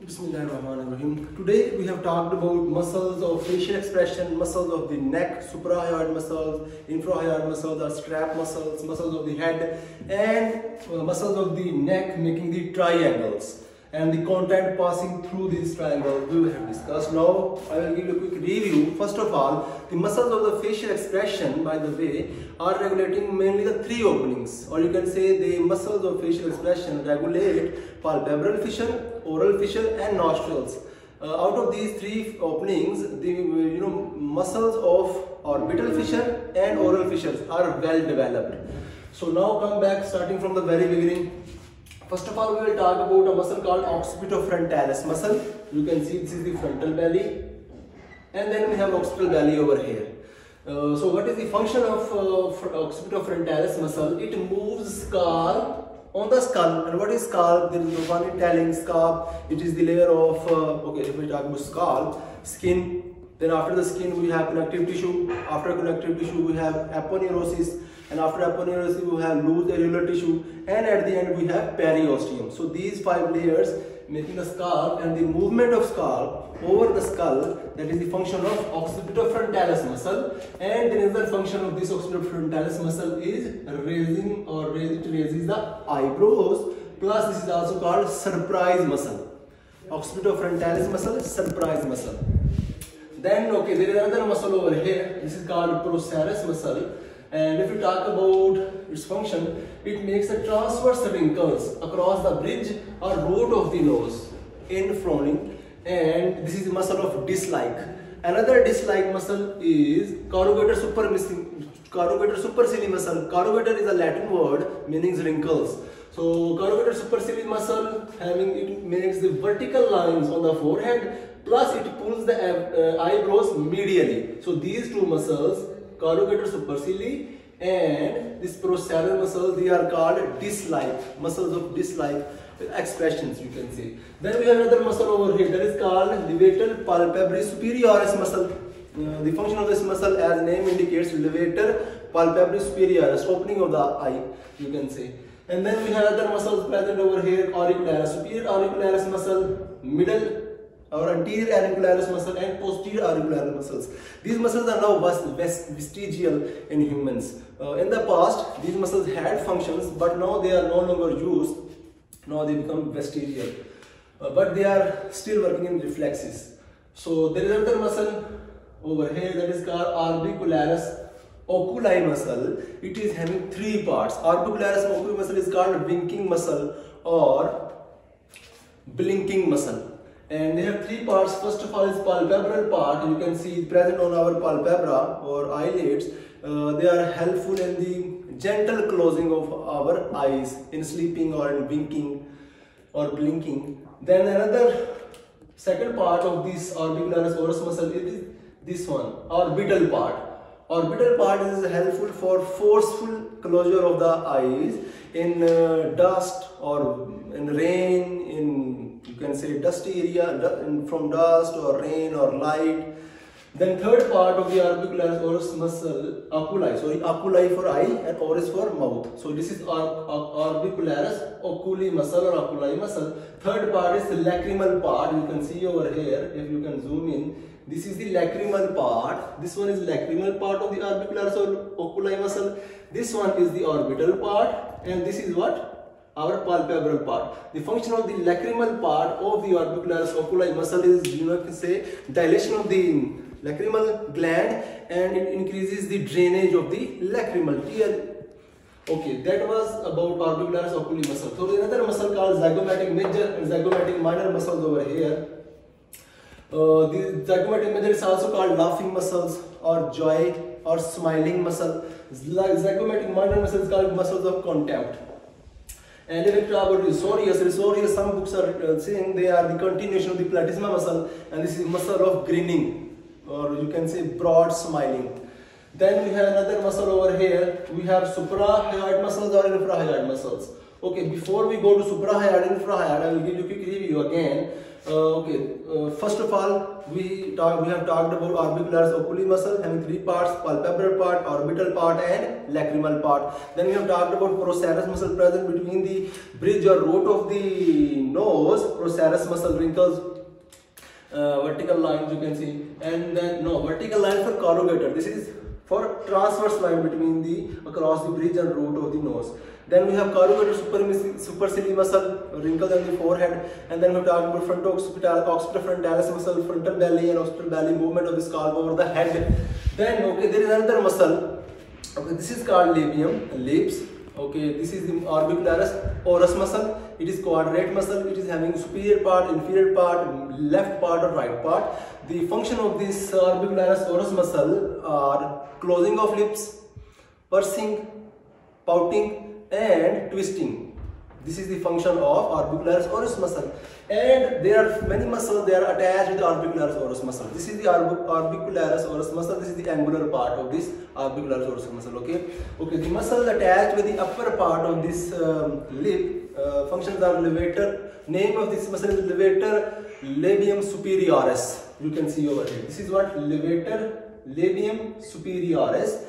Bismillahirrahmanirrahim. Today we have talked about muscles of facial expression, muscles of the neck, suprahyoid muscles, infrahyoid muscles or strap muscles, muscles of the head, and muscles of the neck making the triangles. And the content passing through these triangles we have discussed. Now I will give you a quick review. First of all, the muscles of the facial expression, by the way, are regulating mainly the three openings, or you can say the muscles of facial expression regulate palpebral fissure, oral fissure and nostrils. Out of these three openings, the muscles of orbital fissure and oral fissures are well developed. So now come back starting from the very beginning. First of all, we will talk about a muscle called occipitofrontalis muscle. You can see this is the frontal belly, and then we have occipital belly over here. So what is the function of occipitofrontalis muscle? It moves skull on the skull. And what is skull? There is one telling scalp. It is the layer of if we talk about skull, skin. Then after the skin we have connective tissue. After connective tissue we have aponeurosis. And after aponeurosis we have loose areolar tissue, and at the end we have periosteum. So these five layers making the skull, and the movement of skull over the skull, that is the function of occipitofrontalis muscle. And the another function of this occipitofrontalis muscle is raising, or it raises the eyebrows. Plus this is also called surprise muscle. Occipitofrontalis muscle, surprise muscle. Then there is another muscle over here. This is called procerus muscle. And if you talk about its function, it makes the transverse wrinkles across the bridge or root of the nose in frowning, and this is the muscle of dislike. Another dislike muscle is corrugator supercilii muscle. Corrugator is a Latin word meaning wrinkles. So corrugator supercilii muscle it makes the vertical lines on the forehead, plus it pulls the eyebrows medially. So these two muscles, corrugator supercilii and this procerus muscle, they are called dislike, muscles of dislike expressions, you can say. Then we have another muscle over here that is called levator palpebrae superioris muscle. The function of this muscle, as name indicates, levator palpebrae superioris, opening of the eye, you can say. And then we have other muscles present over here, auricularis, superior auricularis muscle, middle or anterior auricularis muscle, and posterior auricularis muscles. These muscles are now vestigial in humans. In the past, these muscles had functions, but now they are no longer used. Now they become vestigial. But they are still working in reflexes. So there is another muscle over here that is called orbicularis oculi muscle. It is having three parts. Orbicularis oculi muscle is called winking muscle or blinking muscle. And they have three parts. First of all is palpebral part. You can see it present on our palpebra or eyelids. They are helpful in the gentle closing of our eyes in sleeping or in winking or blinking. Then another second part of this orbicularis oris muscle is this one, orbital part. Orbital part is helpful for forceful closure of the eyes in dust or in rain, in you can say dusty area, from dust or rain or light. Then third part of the orbicularis oris muscle, oculi for eye and oris for mouth. So this is orbicularis oculi muscle or oculi muscle. Third part is the lacrimal part. You can see over here, if you can zoom in. This is the lacrimal part. This one is lacrimal part of the orbicularis oculi muscle. This one is the orbital part, and this is what? Our palpebral part. The function of the lacrimal part of the orbicularis oculi muscle is, can say, dilation of the lacrimal gland, and it increases the drainage of the lacrimal tear. Okay, that was about orbicularis oculi muscle. So there is another muscle called zygomatic major and zygomatic minor muscles over here. The zygomatic major is also called laughing muscles or joy or smiling muscle. Zygomatic minor muscle is called muscles of contempt. And if we talk about risorius, some books are saying they are the continuation of the platysma muscle, and this is muscle of grinning, or you can say broad smiling. Then we have another muscle over here. We have suprahyoid muscles or infrahyoid muscles. Okay, before we go to suprahyoid and infrahyoid, I will give you a quick review again. First of all, we have talked about orbicularis oculi muscle having three parts: palpebral part, orbital part, and lacrimal part. Then we have talked about procerus muscle present between the bridge or root of the nose, procerus muscle, wrinkles, vertical lines you can see, and then vertical line for corrugator. This is for transverse line between the across the bridge and root of the nose. Then we have corrugator superciliary muscle, wrinkles on the forehead, and then we have talked about occipitofrontalis muscle, frontal belly and occipital belly, movement of the scalp over the head. Then there is another muscle. This is called labium, lips. This is the orbicularis oris muscle. It is quadrate muscle. It is having superior part, inferior part, left part or right part. The function of this orbicularis oris muscle are closing of lips, pursing, pouting, and twisting. This is the function of orbicularis oris muscle. And there are many muscles, they are attached with the orbicularis oris muscle. This is the orbicularis oris muscle. This is the angular part of this orbicularis oris muscle. The muscles attached with the upper part of this lip functions are levator. Name of this muscle is levator labium superioris. You can see over here. This is what levator labium superioris.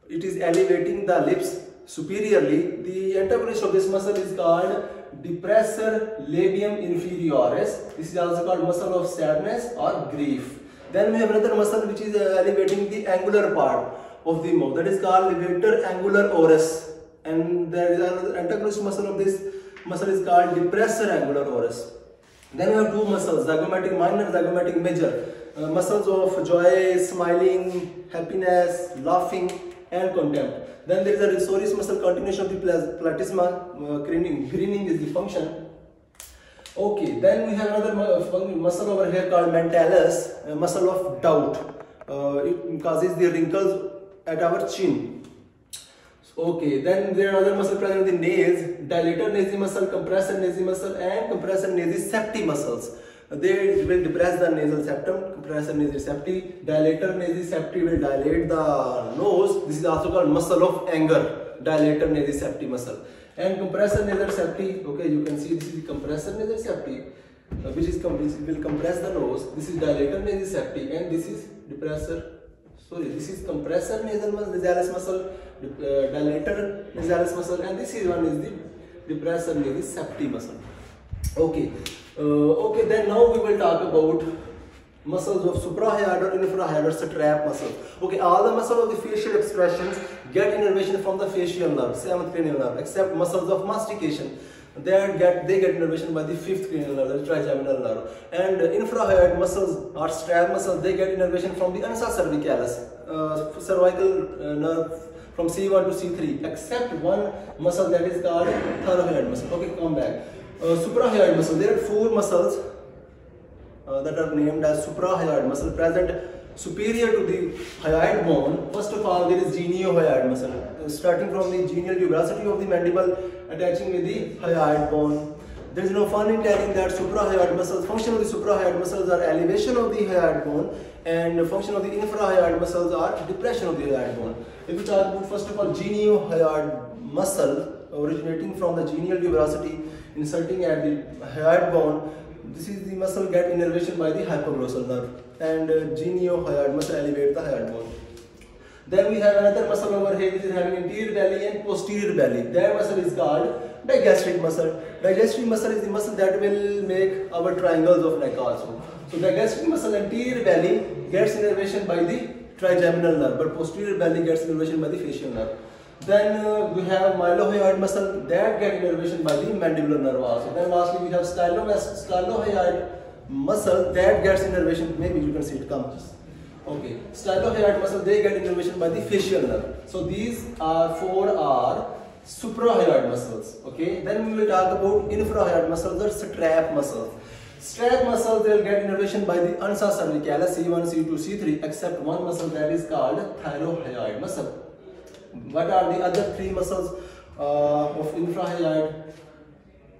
It is elevating the lips superiorly. The antagonist of this muscle is called depressor labium inferioris. This is also called muscle of sadness or grief. Then we have another muscle which is elevating the angular part of the mouth. That is called levator angular oris. And there is another antagonist muscle of this muscle is called depressor angular oris. Then we have two muscles, zygomatic minor, zygomatic major. Muscles of joy, smiling, happiness, laughing, and contempt. Then there is a risoris muscle, continuation of the platysma, grinning is the function. Then we have another muscle over here called mentalis, muscle of doubt. It causes the wrinkles at our chin. Then there are other muscles present in the nares, dilator nasi muscle, compressor nasi muscle, and compressor nasi septi muscles. They will depress the nasal septum, compressor nasi septi, dilator nasi septi will dilate the nose. This is also called muscle of anger, dilator nasi septi muscle. And compressor nasal septi, you can see this is the compressor nasal septi, which will compress the nose. This is dilator nasi septi, and this is this is compressor nasalis muscle, dilator nasalis muscle, and this is one is the depressor nasi septi muscle. Then now we will talk about muscles of suprahyoid or infrahyoid or strap muscle. All the muscles of the facial expressions get innervation from the facial nerve, 7th cranial nerve, except muscles of mastication. They get innervation by the 5th cranial nerve, the trigeminal nerve. And infrahyoid muscles or strap muscles, they get innervation from the ansa cervicalis, cervical nerve from C1 to C3, except one muscle that is called thyroid muscle. Come back. Suprahyoid muscle, there are 4 muscles that are named as suprahyoid muscle present superior to the hyoid bone. First of all, there is geniohyoid muscle, starting from the genial tuberosity of the mandible, attaching with the hyoid bone. There is no fun in telling that suprahyoid muscles, function of the suprahyoid muscles are elevation of the hyoid bone, and function of the infrahyoid muscles are depression of the hyoid bone. If we talk about first of all geniohyoid muscle originating from the genial tuberosity, inserting at the hyoid bone, this is the muscle get innervation by the hypoglossal nerve, and geniohyoid muscle elevate the hyoid bone. Then we have another muscle over here which is having anterior belly and posterior belly. That muscle is called digastric muscle. Digastric muscle is the muscle that will make our triangles of neck also. So digastric muscle anterior belly gets innervation by the trigeminal nerve, but posterior belly gets innervation by the facial nerve. Then we have mylohyoid muscle that get innervation by the mandibular nerve also. Then lastly we have stylohyoid muscle that gets innervation, maybe you can see it comes. Stylohyoid muscle, they get innervation by the facial nerve. So these are 4 are suprahyoid muscles. Then we will talk about infrahyoid muscles or strap muscles. Strap muscles, they will get innervation by the ansa cervicalis, C1, C2, C3, except one muscle that is called thyroid muscle. What are the other 3 muscles of infrahyoid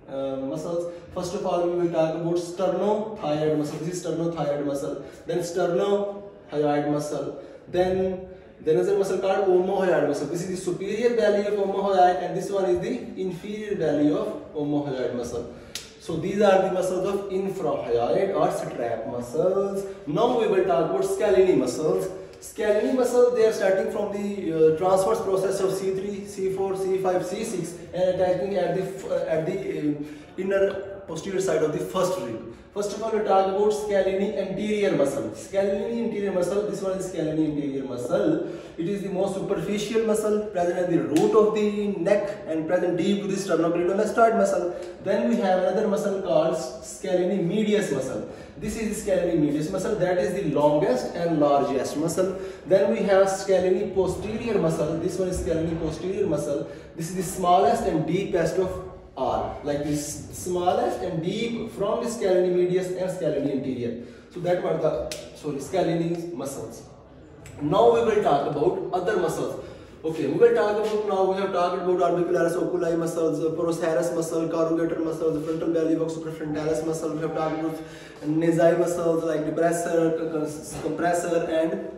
muscles? First of all, we will talk about sternothyroid muscle. This is sternothyroid muscle. Then sternohyoid muscle. Then There is a muscle called omohyoid muscle. This is the superior valley of omohyoid, and this one is the inferior valley of omohyoid muscle. So these are the muscles of infrahyoid or strap muscles. Now we will talk about scalene muscles. Scalene muscles, they are starting from the transverse process of C3, C4, C5, C6 and attaching at the inner posterior side of the first rib. First of all, we talk about scalene anterior muscle. Scalene anterior muscle, this one is scalene anterior muscle. It is the most superficial muscle present at the root of the neck and present deep to the sternocleidomastoid muscle. Then we have another muscle called scalene medius muscle. This is the scalene medius muscle, that is the longest and largest muscle. Then we have scalene posterior muscle. This one is scalene posterior muscle. This is the smallest and deepest of all, like this smallest and deep from the scalene medius and scalene anterior. So that were the scalene muscles. Now we will talk about other muscles. Okay, we will talk about, now we have talked about orbicularis oculi muscles, procerus muscle, corrugator muscles, frontal belly box, suprafrontalis muscle. We have talked about nasi muscles like depressor, compressor and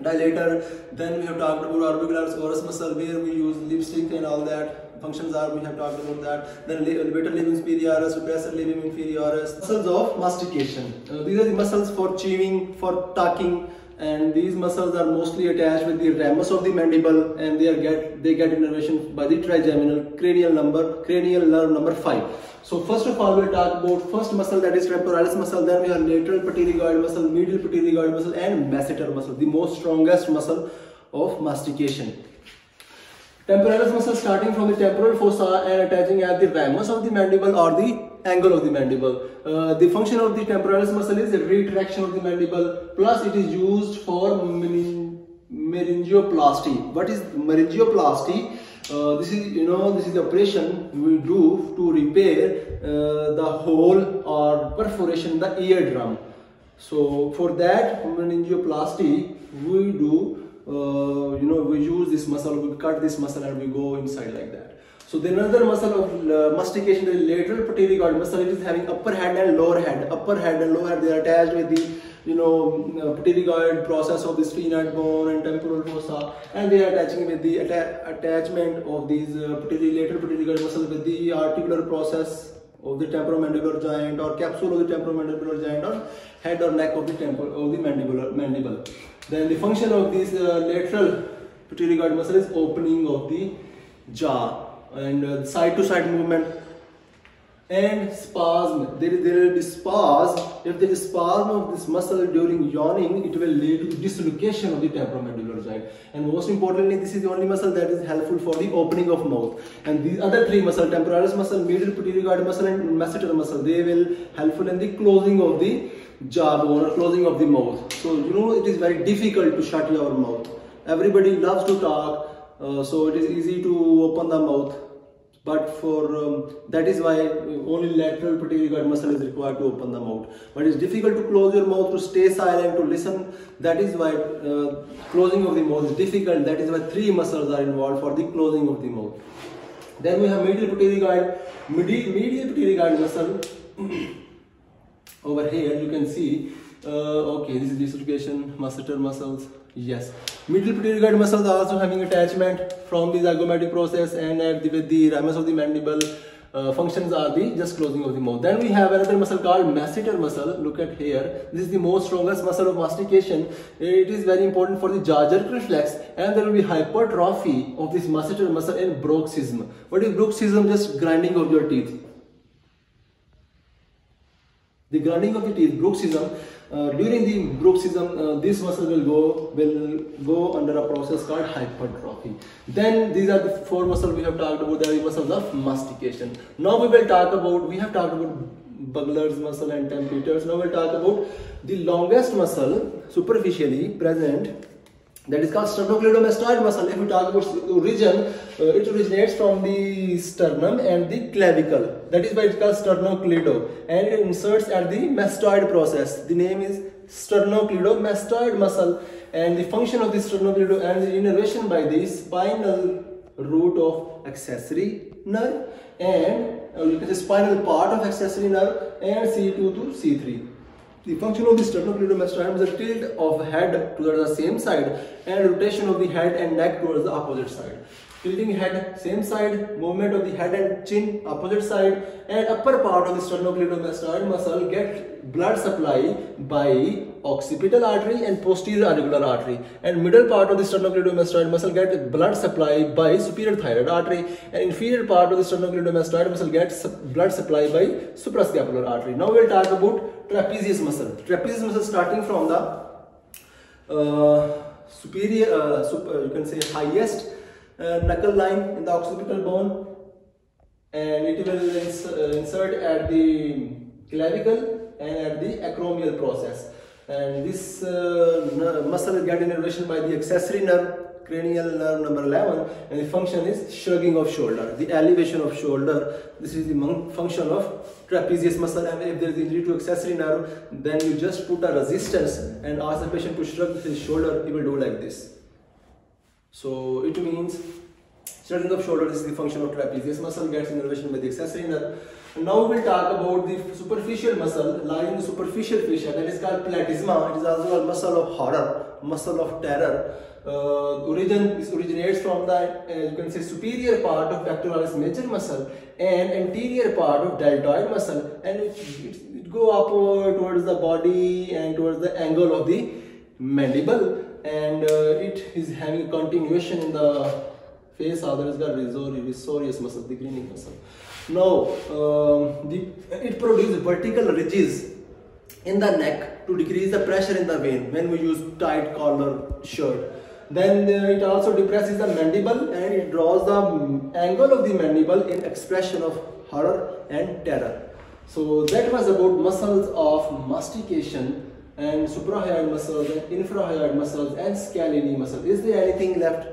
dilator. Then we have talked about orbicularis oris muscle where we use lipstick and all that. Functions are, we have talked about that. Then levator labrum superioris, suppressor labrum inferioris. Muscles of mastication. These are the muscles for chewing, for talking, and these muscles are mostly attached with the ramus of the mandible, and they get innervation by the trigeminal cranial nerve number 5. So first of all, we'll talk about first muscle, that is temporalis muscle. Then we have lateral pterygoid muscle, medial pterygoid muscle, and masseter muscle, the most strongest muscle of mastication. Temporalis muscle starting from the temporal fossa and attaching at the ramus of the mandible or the angle of the mandible. The function of the temporalis muscle is the retraction of the mandible, plus it is used for meningioplasty. What is meningioplasty? This is the operation we do to repair the hole or perforation in the eardrum. So for that meningioplasty we do we use this muscle, we cut this muscle and we go inside like that. So then another muscle of mastication, the lateral pterygoid muscle, it is having upper head and lower head. Upper head and lower head, they are attached with the pterygoid process of the sphenoid bone and temporal fossa, and they are attaching with the attachment of these lateral pterygoid muscle with the articular process of the temporomandibular joint or capsule of the temporomandibular joint or head or neck of the mandible. Then the function of this lateral pterygoid muscle is opening of the jaw and side to side movement and spasm. There will be spasm. If there is spasm of this muscle during yawning, it will lead to dislocation of the temporomandibular joint. And most importantly, this is the only muscle that is helpful for the opening of mouth. And the other three muscles, temporalis muscle, medial pterygoid muscle and masseter muscle, they will helpful in the closing of the jawbone or closing of the mouth. So it is very difficult to shut your mouth. Everybody loves to talk, so it is easy to open the mouth. But for that is why only lateral pterygoid muscle is required to open the mouth. But it's difficult to close your mouth, to stay silent, to listen. That is why closing of the mouth is difficult. That is why three muscles are involved for the closing of the mouth. Then we have medial pterygoid, medial pterygoid muscle. Over here you can see, okay, this is dislocation, masseter muscles. Yes, medial pterygoid muscles are also having attachment from the zygomatic process and with the ramus of the mandible. Functions are the just closing of the mouth. Then we have another muscle called masseter muscle. Look at here. This is the most strongest muscle of mastication. It is very important for the jaw jerk reflex, and there will be hypertrophy of this masseter muscle and bruxism. What is bruxism? Just grinding of your teeth. The grinding of the teeth, bruxism. During the bruxism, this muscle will go under a process called hypertrophy. Then these are the four muscles we have talked about. They are the muscles of mastication. Now we have talked about Bugler's muscle and temptators. Now we will talk about the longest muscle superficially present. That is called sternocleidomastoid muscle. If we talk about origin, it originates from the sternum and the clavicle. That is why it is called sternocleido, and it inserts at the mastoid process. The name is sternocleidomastoid muscle, and the function of the sternocleido and the innervation by the spinal root of accessory nerve and you can say spinal part of accessory nerve and C2 to C3. The function of the sternocleidomastoid is a tilt of the head towards the same side and rotation of the head and neck towards the opposite side. Tilting head same side, movement of the head and chin opposite side, and upper part of the sternocleidomastoid muscle get blood supply by occipital artery and posterior auricular artery, and middle part of the sternocleidomastoid muscle get blood supply by superior thyroid artery, and inferior part of the sternocleidomastoid muscle gets blood supply by suprascapular artery. Now we will talk about trapezius muscle. Trapezius muscle starting from the superior, you can say highest knuckle line in the occipital bone, and it will insert at the clavicle and at the acromial process. And this muscle is getting innervation by the accessory nerve, cranial nerve number 11, and the function is shrugging of shoulder, the elevation of shoulder. This is the function of trapezius muscle, and if there is injury to accessory nerve, then you just put a resistance and ask the patient to shrug his shoulder. He will do like this. So it means shrugging of shoulder is the function of trapezius muscle, gets innervation by the accessory nerve. And now we will talk about the superficial muscle lying in the superficial fascia, that is called platysma. It is also called muscle of horror, muscle of terror. This originates from the you can say superior part of pectoralis major muscle and anterior part of deltoid muscle, and it go upward towards the body and towards the angle of the mandible, and it is having a continuation in the face. Other is the risorius muscle, the grinning muscle. Now it produces vertical ridges in the neck to decrease the pressure in the vein when we use tight collar shirt. Then it also depresses the mandible and it draws the angle of the mandible in expression of horror and terror. So that was about muscles of mastication and suprahyoid muscles and infrahyoid muscles and scalene muscle. Is there anything left?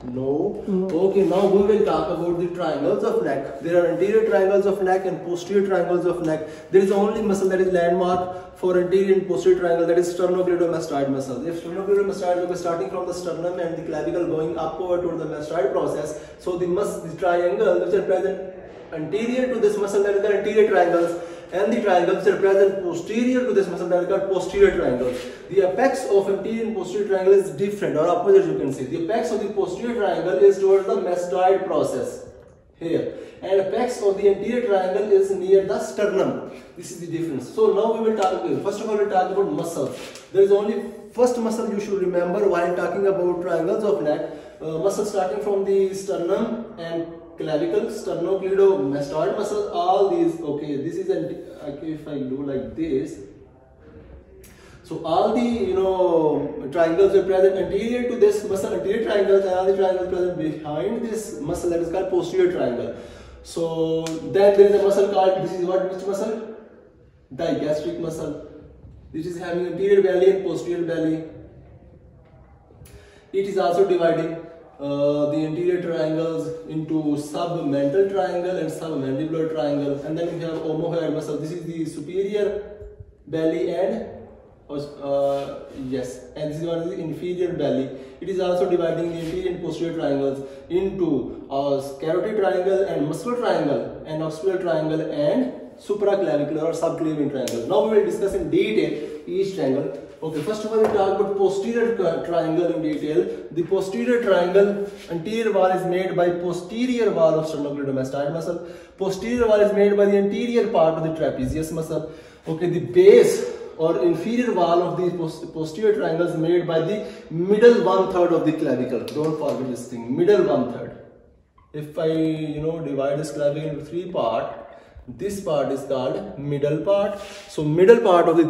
No. Okay, now we will talk about the triangles of neck. There are anterior triangles of neck and posterior triangles of neck. There is only muscle that is landmark for anterior and posterior triangle, that is sternocleidomastoid muscle. If sternocleidomastoid is starting from the sternum and the clavicle going upward toward the mastoid process, so the triangles which are present anterior to this muscle, that is the anterior triangles, and the triangles which are present posterior to this muscle, that is called posterior triangles. The apex of anterior and posterior triangle is different, or opposite you can say. The apex of the posterior triangle is towards the mastoid process here, and apex of the anterior triangle is near the sternum. This is the difference. So now we will talk, first of all we will talk about muscle. There is only first muscle you should remember while talking about triangles of neck. Muscle starting from the sternum and clavicle, sternocleidomastoid muscle, all these. Okay, this is okay, if I do like this, so all the triangles are present anterior to this muscle, anterior triangles, and all the triangles present behind this muscle, that is called posterior triangle. So then there is a muscle called, this is which muscle? Digastric muscle. This is having anterior belly and posterior belly. It is also dividing the anterior triangles into submental triangle and submandibular triangle, and then we have omohyoid muscle. This is the superior belly and yes, and this is one is the inferior belly. It is also dividing the anterior and posterior triangles into carotid triangle and muscular triangle and occipital triangle and supraclavicular or subclavian triangle. Now we will discuss in detail each triangle. Okay, first of all we talk about posterior triangle in detail. The posterior triangle, anterior wall is made by posterior wall of sternocleidomastoid muscle. Posterior wall is made by the anterior part of the trapezius muscle. Okay, the base or inferior wall of the posterior triangle is made by the middle 1/3 of the clavicle. Don't forget this thing, middle 1/3. If I divide this clavicle into 3 parts, this part is called middle part. So middle part of the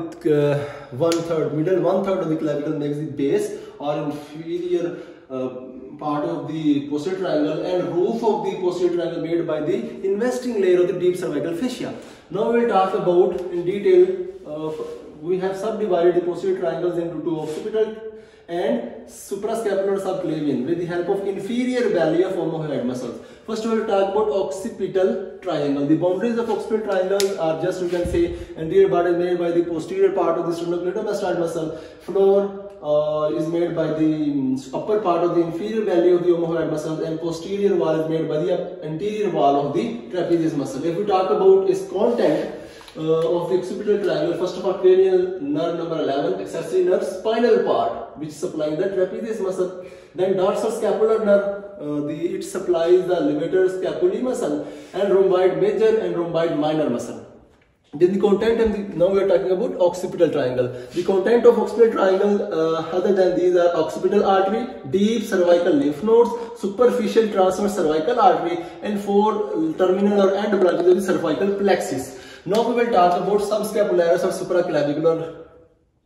middle 1/3 of the clavicle makes the base or inferior part of the posterior triangle, and roof of the posterior triangle made by the investing layer of the deep cervical fascia. Now we will talk about in detail. We have subdivided the posterior triangles into 2, occipital and suprascapular subclavian, with the help of inferior belly of omohyoid muscles. First we will talk about occipital triangle. The boundaries of occipital triangles are just, you can say, anterior part is made by the posterior part of the sternocleidomastoid muscle. Floor is made by the upper part of the inferior belly of the omohyoid muscle, and posterior wall is made by the anterior wall of the trapezius muscle. If we talk about its content, of the occipital triangle. First of all, cranial nerve number 11, accessory nerve, spinal part, which supplying the trapezius muscle. Then dorsal scapular nerve, it supplies the levator scapulae muscle, and rhomboid major and rhomboid minor muscle. Then the content, and now we are talking about occipital triangle. The content of occipital triangle, other than these, are occipital artery, deep cervical lymph nodes, superficial transverse cervical artery, and 4 terminal or end branches of the cervical plexus. Now we will talk about subscapularis or supraclavicular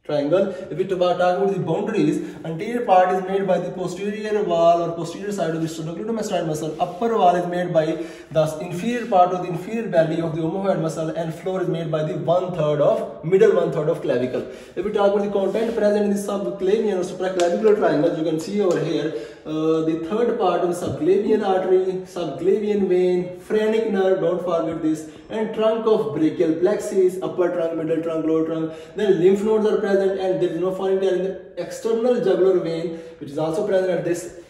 triangle. If we talk about the boundaries, anterior part is made by the posterior wall or posterior side of the sternocleidomastoid muscle. Upper wall is made by the inferior part of the inferior belly of the omohyoid muscle, and floor is made by the middle one third of clavicle. If we talk about the content present in the subclavian or supraclavicular triangle, you can see over here the third part of the subclavian artery, subclavian vein, phrenic nerve, don't forget this, and trunk of brachial plexus, upper trunk, middle trunk, lower trunk. Then lymph nodes are present, and there is no falling there in the external jugular vein, which is also present at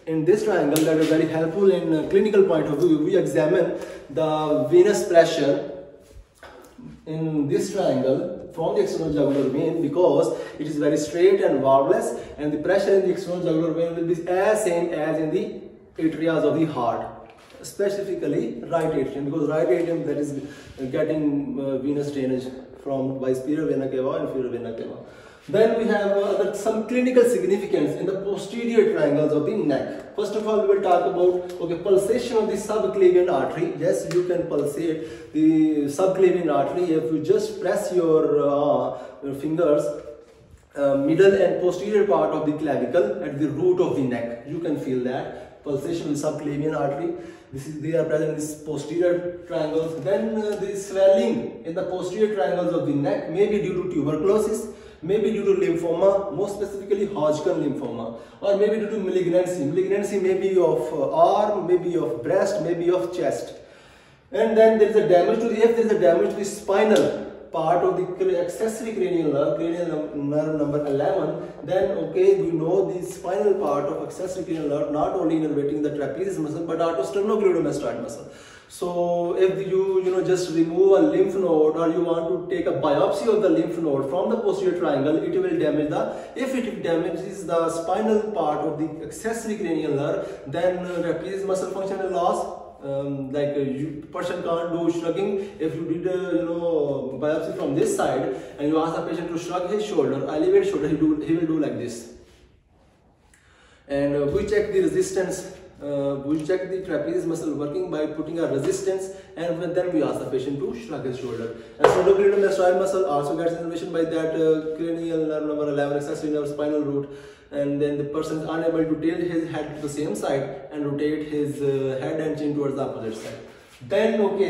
in this triangle. That is very helpful in clinical point of view. We examine the venous pressure in this triangle from the external jugular vein, because it is very straight and valveless, and the pressure in the external jugular vein will be as same as in the atrias of the heart, specifically right atrium, because right atrium that is getting venous drainage by superior vena cava and inferior vena cava. Then we have some clinical significance in the posterior triangles of the neck. First of all, we will talk about pulsation of the subclavian artery. Yes, you can pulsate the subclavian artery if you just press your fingers middle and posterior part of the clavicle at the root of the neck. You can feel that pulsation of the subclavian artery. They are present in these posterior triangles. Then the swelling in the posterior triangles of the neck may be due to tuberculosis, maybe due to lymphoma, more specifically Hodgkin lymphoma, or maybe due to malignancy. Malignancy may be of arm, maybe of breast, maybe of chest. And then there is a damage to if there is a damage to the spinal part of the accessory cranial nerve number 11, then we know the spinal part of accessory cranial nerve not only innervating the trapezius muscle but also sternocleidomastoid muscle. So if you just remove a lymph node, or you want to take a biopsy of the lymph node from the posterior triangle, it will damage if it damages the spinal part of the accessory cranial nerve, then trapezius muscle function will loss. Person can't do shrugging. If you did biopsy from this side and you ask the patient to shrug his shoulder, elevate shoulder, he will do like this. And we check the resistance. We check the trapezius muscle working by putting a resistance, and then we ask the patient to shrug his shoulder. And sternocleidomastoid muscle also gets innervation by that cranial nerve number 11, accessory nerve, spinal root. And then the person is unable to tilt his head to the same side and rotate his head and chin towards the opposite side. Then we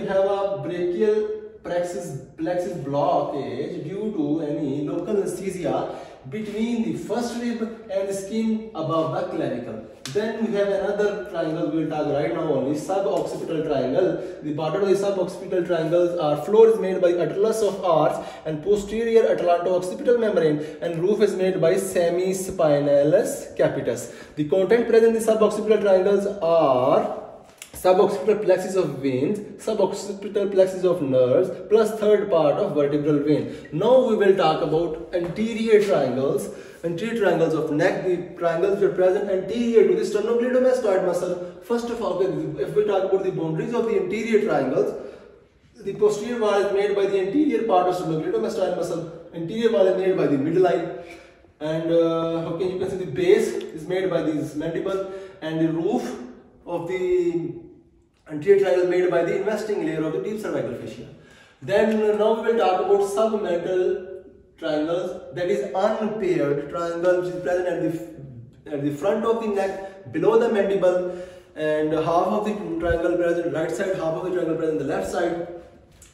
have a brachial plexus blockage due to any local anesthesia between the first rib and the skin above the clavicle. Then we have another triangle we will talk right now only, suboccipital triangle. The bottom of the suboccipital triangles are floor is made by atlas of arch and posterior atlanto-occipital membrane, and roof is made by semispinalis capitis. The content present in the suboccipital triangles are suboccipital plexus of veins, suboccipital plexus of nerves, plus third part of vertebral vein. Now we will talk about anterior triangles of neck, the triangles which are present anterior to the sternocleidomastoid muscle. First of all, if we talk about the boundaries of the anterior triangles, the posterior wall is made by the anterior part of sternocleidomastoid muscle, anterior wall is made by the midline, and you can see the base is made by this mandible, and the roof of the anterior triangle made by the investing layer of the deep cervical fascia. Then now we will talk about submental triangles, that is unpaired triangle, which is present at the front of the neck, below the mandible, and half of the triangle present right side, half of the triangle present the left side.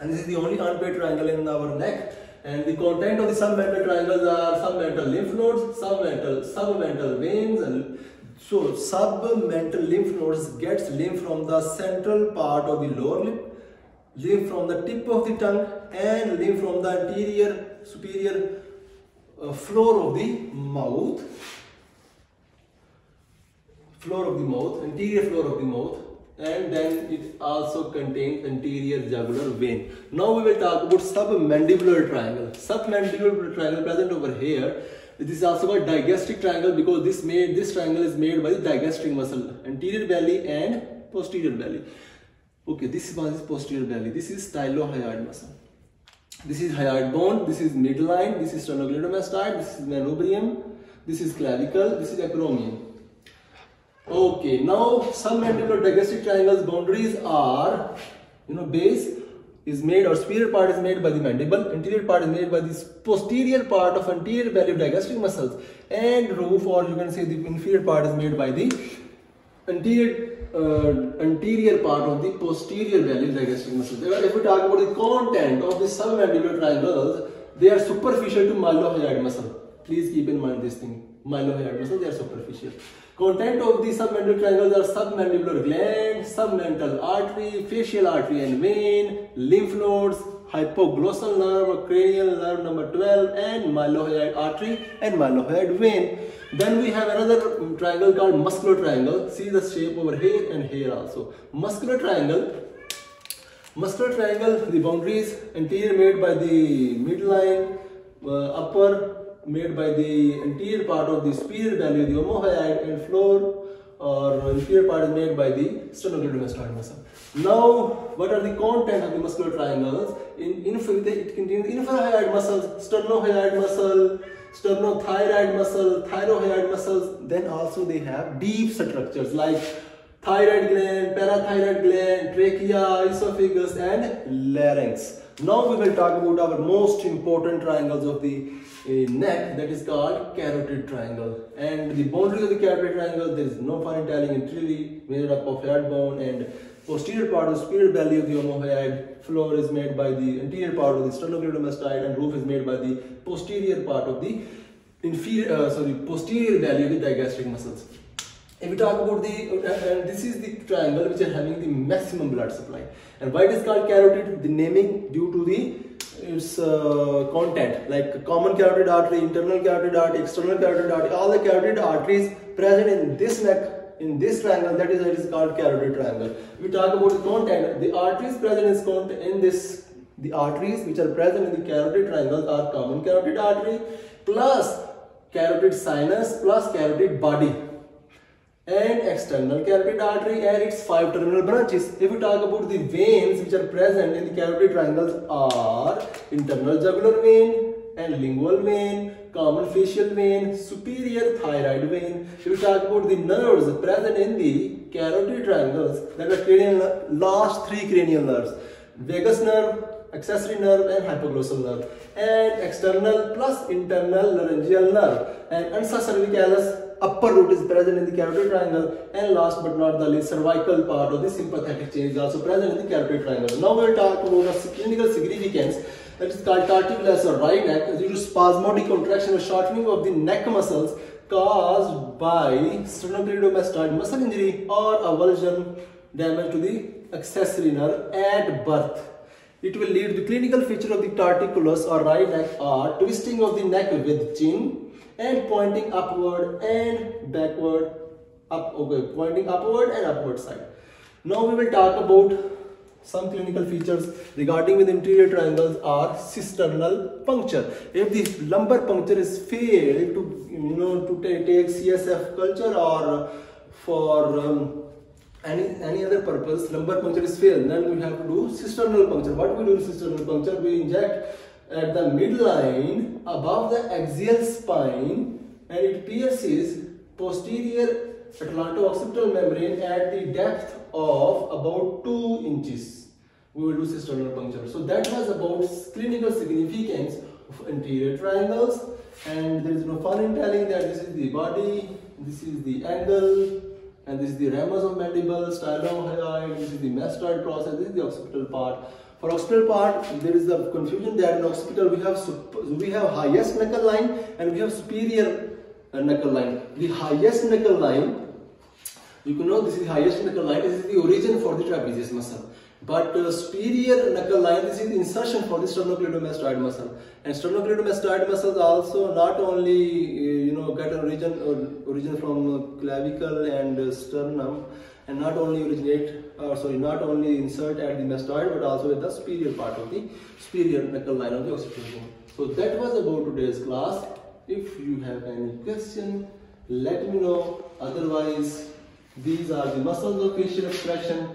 And this is the only unpaired triangle in our neck. And the content of the submental triangles are submental lymph nodes, submental veins, and so submental lymph nodes gets lymph from the central part of the lower lip, lymph from the tip of the tongue, and lymph from the anterior superior floor of the mouth, anterior floor of the mouth, and then it also contains anterior jugular vein. Now we will talk about submandibular triangle. Submandibular triangle present over here. This is also called digastric triangle because this triangle is made by the digastric muscle, anterior belly and posterior belly. Okay, this is posterior belly. This is stylohyoid muscle. This is hyoid bone. This is midline. This is sternocleidomastoid. This is manubrium. This is clavicle. This is acromion. Okay, now submandibular digastric triangle's boundaries are, base is made, or superior part is made by the mandible, anterior part is made by this posterior part of anterior belly of digastric muscles, and roof, or you can say the inferior part, is made by the anterior part of the posterior belly of digastric muscles. If we talk about the content of the submandibular triangles, they are superficial to mylohyoid muscle. Please keep in mind this thing. Mylohyoid muscle, they are superficial. Content of the submandibular triangles are submandibular gland, submental artery, facial artery and vein, lymph nodes, hypoglossal nerve, cranial nerve number 12, and mylohyoid artery and mylohyoid vein. Then we have another triangle called muscular triangle. See the shape over here and here also. Muscular triangle, the boundaries: anterior made by the midline, upper made by the anterior part of the superior belly, the omohyoid, and floor or inferior part is made by the sternocleidomastoid muscle. Now, what are the content of the muscular triangles? It contains infrahyoid muscles, sternohyoid muscle, sternothyroid muscle, thyrohyoid muscles. Then also they have deep structures like thyroid gland, parathyroid gland, trachea, esophagus, and larynx. Now we will talk about our most important triangles of the neck, that is called carotid triangle. And the boundary of the carotid triangle, there is no fine telling, entirely made up of head bone, and posterior part of the superior belly of the omohyoid, floor is made by the anterior part of the sternocleidomastoid, and roof is made by the posterior part of the posterior belly of the digastric muscles. If we talk about this is the triangle which is having the maximum blood supply. And why it is called carotid? The naming due to its content, like common carotid artery, internal carotid artery, external carotid artery, all the carotid arteries present in this neck, in this triangle, that is why it is called carotid triangle. If we talk about the content, the arteries present in this, the arteries which are present in the carotid triangles are common carotid artery plus carotid sinus plus carotid body, and external carotid artery and its 5 terminal branches. If we talk about the veins which are present in the carotid triangles are internal jugular vein and lingual vein, common facial vein, superior thyroid vein. If we talk about the nerves present in the carotid triangles, that are cranial, last 3 cranial nerves: vagus nerve, accessory nerve, and hypoglossal nerve, and external plus internal laryngeal nerve, and ansa cervicalis upper root is present in the carotid triangle, and last but not the least, cervical part of the sympathetic chain is also present in the carotid triangle. Now we will talk about the clinical significance, that is called torticollis or wry neck, due to spasmodic contraction or shortening of the neck muscles caused by sternocleidomastoid muscle injury or avulsion, damage to the accessory nerve at birth. It will lead to clinical feature of the torticollis or wry neck are twisting of the neck with chin and pointing upward and backward, pointing upward and upward side. Now we will talk about some clinical features regarding with interior triangles are cisternal puncture. If the lumbar puncture is failed to take CSF culture or for any other purpose, lumbar puncture is failed, then we have to do cisternal puncture. What we do in cisternal puncture? We inject at the midline above the axial spine, and it pierces posterior atlanto-occipital membrane at the depth of about 2 inches. We will do cisternal puncture. So that was about clinical significance of anterior triangles, and there is no fun in telling that this is the body, this is the angle, and this is the ramus of mandible, stylohyoid, this is the mastoid process, this is the occipital part. For occipital part, there is the confusion that in occipital we have highest knuckle line and we have superior knuckle line. The highest knuckle line, you can know this is the highest knuckle line, this is the origin for the trapezius muscle. But superior knuckle line, this is insertion for the sternocleidomastoid muscle. And sternocleidomastoid muscles also not only get origin from clavicle and sternum, and not only not only insert at the mastoid but also at the superior part of the superior knuckle line of the occipital bone. So that was about today's class. If you have any question, let me know. Otherwise, these are the muscles of facial expression.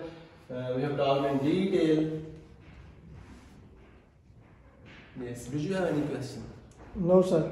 We have talked in detail. Yes. Did you have any question? No, sir.